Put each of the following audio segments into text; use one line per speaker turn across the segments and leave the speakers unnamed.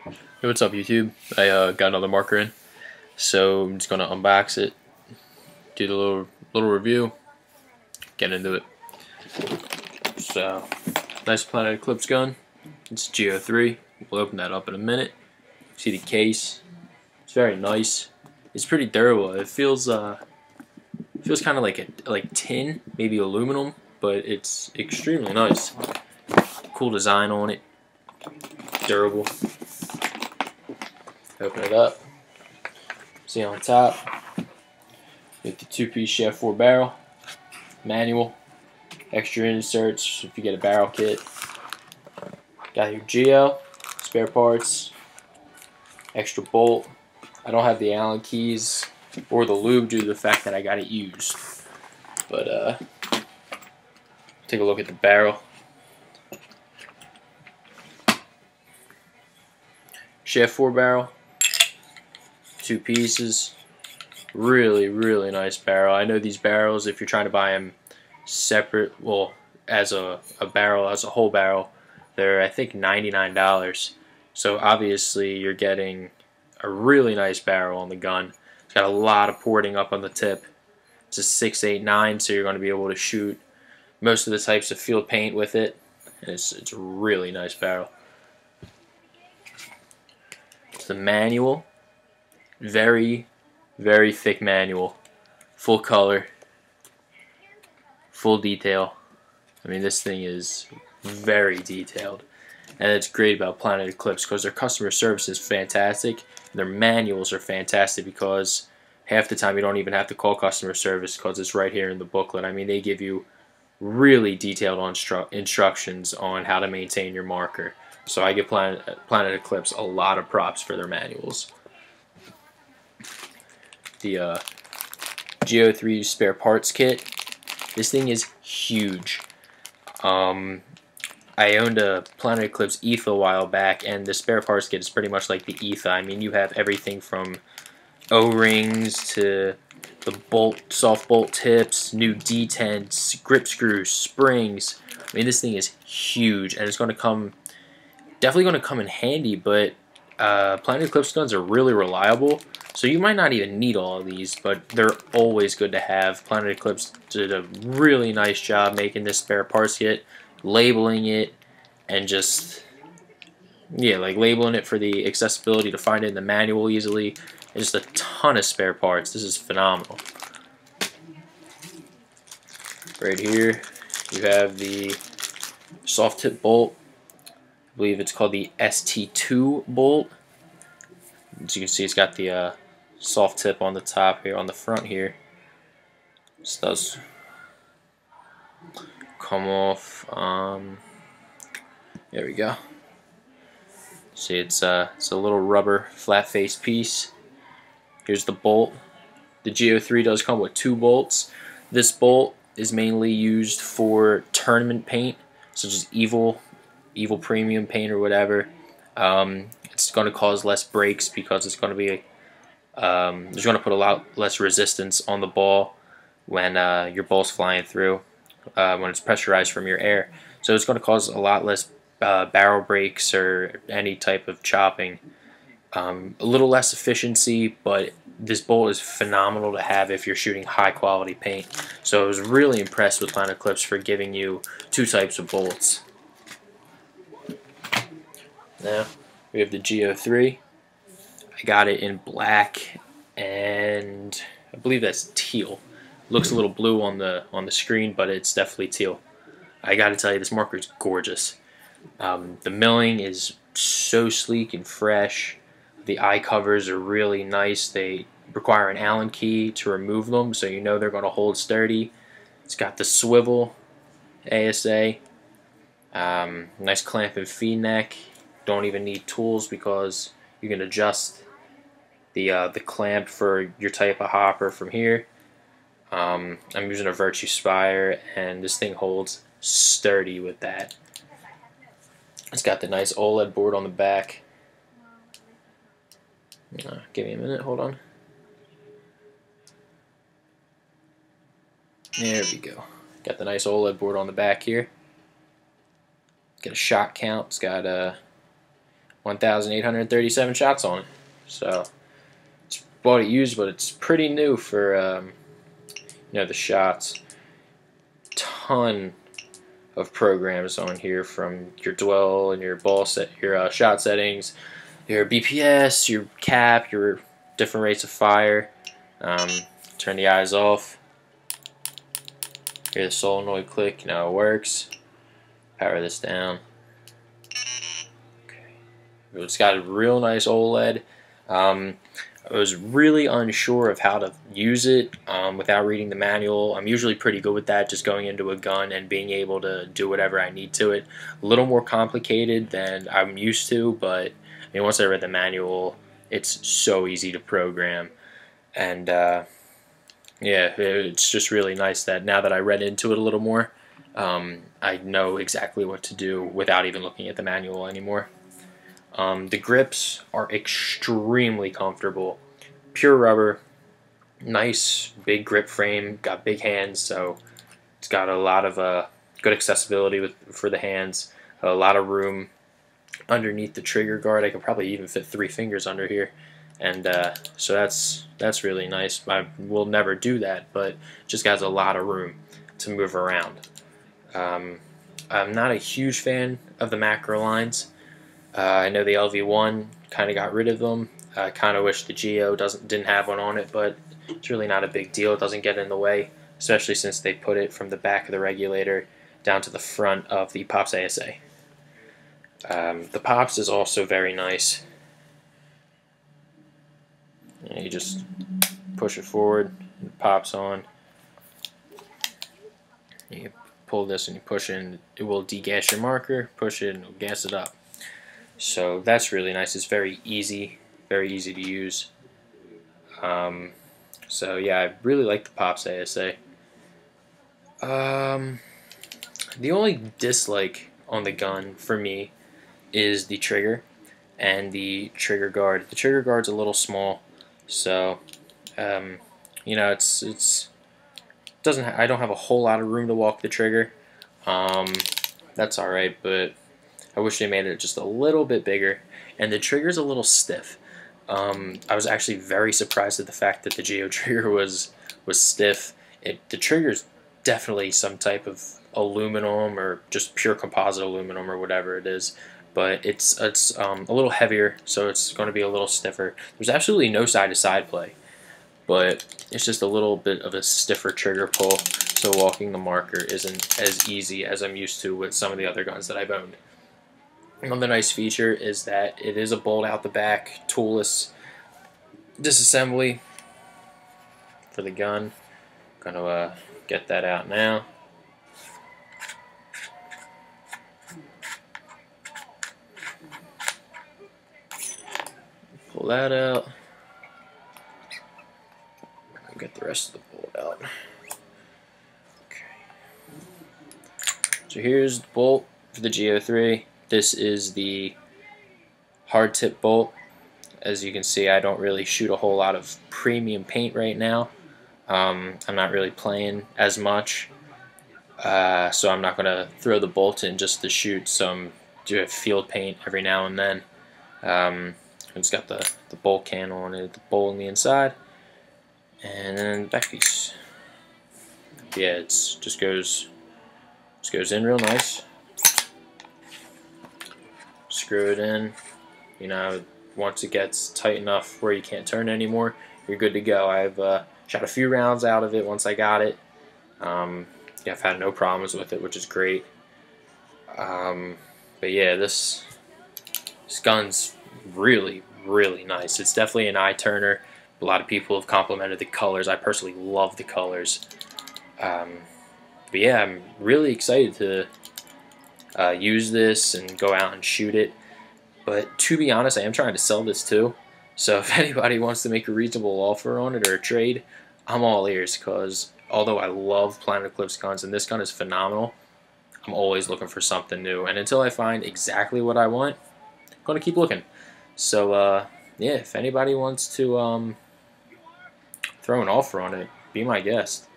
Hey, what's up, YouTube? I got another marker in, so I'm just gonna unbox it, do the little review, get into it. So, nice Planet Eclipse gun. It's Geo 3. We'll open that up in a minute. See the case. It's very nice. It's pretty durable. It feels kind of like tin, maybe aluminum, but it's extremely nice. Cool design on it. Durable. Open it up. See on top, with the two-piece chef 4 barrel, manual, extra inserts if you get a barrel kit. Got your Geo, spare parts, extra bolt. I don't have the Allen keys or the lube due to the fact that I got it used. But take a look at the barrel. Chef 4 barrel, 2 pieces. Really nice barrel. I know these barrels, if you're trying to buy them separate, well, as a barrel, as a whole barrel, they're I think $99. So obviously you're getting a really nice barrel on the gun. It's got a lot of porting up on the tip. It's a 6.89, so you're going to be able to shoot most of the types of field paint with it, and it's a really nice barrel. It's the manual, very thick manual, full color, full detail. I mean, this thing is very detailed, and it's great about Planet Eclipse because their customer service is fantastic. Their manuals are fantastic because half the time you don't even have to call customer service because it's right here in the booklet. I mean, they give you really detailed instructions on how to maintain your marker. So I give Planet Eclipse a lot of props for their manuals. The Geo 3 spare parts kit. This thing is huge. I owned a Planet Eclipse ETHA a while back, and the spare parts kit is pretty much like the ETHA. I mean, you have everything from O-rings to the soft bolt tips, new detents, grip screws, springs. I mean, this thing is huge, and it's going to definitely going to come in handy, but Planet Eclipse guns are really reliable, so you might not even need all of these, but they're always good to have. Planet Eclipse did a really nice job making this spare parts kit, labeling it, and just, yeah, like labeling it for the accessibility to find it in the manual easily, and just a ton of spare parts. This is phenomenal. Right here, you have the soft tip bolt. I believe it's called the ST2 bolt. As you can see, it's got the soft tip on the top here, on the front here. This does come off. There we go. See, it's a little rubber flat face piece. Here's the bolt. The Geo 3 does come with 2 bolts. This bolt is mainly used for tournament paint, such as Evil Premium paint or whatever. It's going to cause less breaks because it's going to be there's going to put a lot less resistance on the ball when your ball's flying through, when it's pressurized from your air. So it's going to cause a lot less barrel breaks or any type of chopping. A little less efficiency, but this bolt is phenomenal to have if you're shooting high quality paint. So I was really impressed with Planet Eclipse for giving you 2 types of bolts. Now we have the Geo 3. I got it in black, and I believe that's teal. Looks a little blue on the screen, but it's definitely teal. I got to tell you, this marker is gorgeous. The milling is so sleek and fresh. The eye covers are really nice. They require an Allen key to remove them, so you know they're going to hold sturdy. It's got the swivel ASA. Nice clamp and feed neck. Don't even need tools because you can adjust the clamp for your type of hopper from here. I'm using a Virtue Spire, and this thing holds sturdy with that. It's got the nice OLED board on the back. Give me a minute, hold on. There we go. Got the nice OLED board on the back here. Got a shot count. It's got 1,837 shots on it. So it's bought it used, but it's pretty new for the shots. Ton of programs on here, from your dwell and your ball set, your shot settings, your BPS, your cap, your different rates of fire. Turn the eyes off. Hear the solenoid click. Now it works. Power this down. Okay. It's got a real nice OLED. I was really unsure of how to use it without reading the manual. I'm usually pretty good with that, just going into a gun and being able to do whatever I need to it. A little more complicated than I'm used to, but I mean, once I read the manual, it's so easy to program. And yeah, it's just really nice that now that I read into it a little more, I know exactly what to do without even looking at the manual anymore. The grips are extremely comfortable. Pure rubber, nice big grip frame, got big hands, so it's got a lot of good accessibility for the hands, a lot of room underneath the trigger guard. I could probably even fit 3 fingers under here, and so that's really nice. I will never do that, but just has a lot of room to move around. I'm not a huge fan of the macro lines. I know the LV1 kind of got rid of them. I kind of wish the Geo didn't have one on it, but it's really not a big deal. It doesn't get in the way, especially since they put it from the back of the regulator down to the front of the Pops ASA. The Pops is also very nice. You just push it forward, it pops on. You pull this and you push it, and it will degas your marker. Push it and it'll gas it up. So that's really nice. It's very easy to use. So yeah, I really like the Pops ASA. The only dislike on the gun for me is the trigger and the trigger guard. The trigger guard's a little small, so you know, I don't have a whole lot of room to walk the trigger. That's all right, but I wish they made it just a little bit bigger. And the trigger's a little stiff. I was actually very surprised at the fact that the Geo trigger was stiff. The trigger's definitely some type of aluminum or just pure composite aluminum or whatever it is, but it's a little heavier, so it's going to be a little stiffer. There's absolutely no side-to-side play, but it's just a little bit of a stiffer trigger pull, so walking the marker isn't as easy as I'm used to with some of the other guns that I've owned. Another nice feature is that it is a bolt out the back, toolless disassembly for the gun. I'm going to get that out now. Pull that out. Get the rest of the bolt out. Okay. So here's the bolt for the Geo 3. This is the hard tip bolt. As you can see, I don't really shoot a whole lot of premium paint right now. I'm not really playing as much, so I'm not going to throw the bolt in just to shoot some field paint every now and then. It's got the bolt can on it, the bolt on the inside, and then the back piece. Yeah, it's just goes in real nice. Screw it in. You know, once it gets tight enough where you can't turn anymore, you're good to go. I've shot a few rounds out of it once I got it. Yeah, I've had no problems with it, which is great. But yeah, this gun's really nice. It's definitely an eye turner. A lot of people have complimented the colors. I personally love the colors. But yeah, I'm really excited to use this and go out and shoot it. But to be honest, I am trying to sell this too. So if anybody wants to make a reasonable offer on it or a trade, I'm all ears, because although I love Planet Eclipse guns and this gun is phenomenal, I'm always looking for something new. And until I find exactly what I want, I'm going to keep looking. So yeah, if anybody wants to throw an offer on it, be my guest.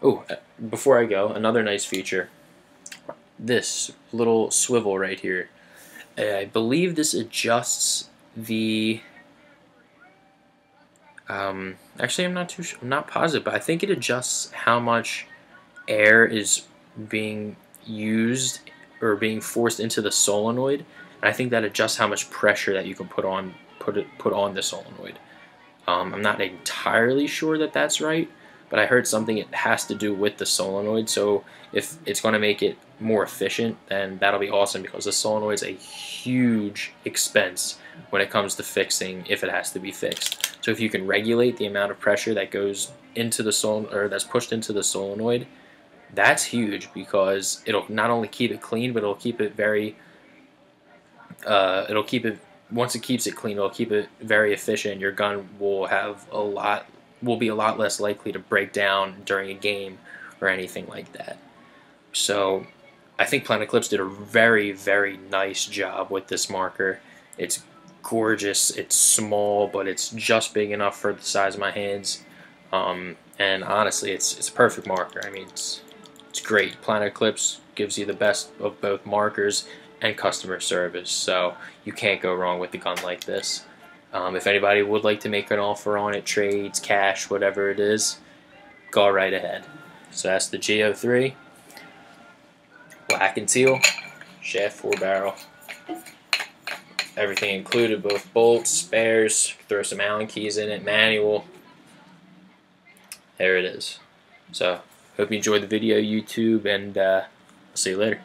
Oh, before I go, another nice feature. This little swivel right here. I believe this adjusts the. Actually, I'm not too sure. I'm not positive, but I think it adjusts how much air is being used or being forced into the solenoid. And I think that adjusts how much pressure that you can put on the solenoid. I'm not entirely sure that that's right, but I heard something it has to do with the solenoid. So if it's going to make it more efficient, then that'll be awesome because the solenoid's a huge expense when it comes to fixing if it has to be fixed. So if you can regulate the amount of pressure that goes into the or that's pushed into the solenoid, that's huge because it'll not only keep it clean, but it'll keep it very it'll keep it once it keeps it clean, it'll keep it very efficient. Your gun will be a lot less likely to break down during a game or anything like that. So I think Planet Eclipse did a very, very nice job with this marker. It's gorgeous. It's small, but it's just big enough for the size of my hands. And honestly, it's a perfect marker. I mean, it's great. Planet Eclipse gives you the best of both markers and customer service, so you can't go wrong with a gun like this. If anybody would like to make an offer on it, trades, cash, whatever it is, go right ahead. So that's the Geo 3, black and teal, shaft 4-barrel. Everything included, both bolts, spares, throw some Allen keys in it, manual. There it is. So, hope you enjoyed the video, YouTube, and I'll see you later.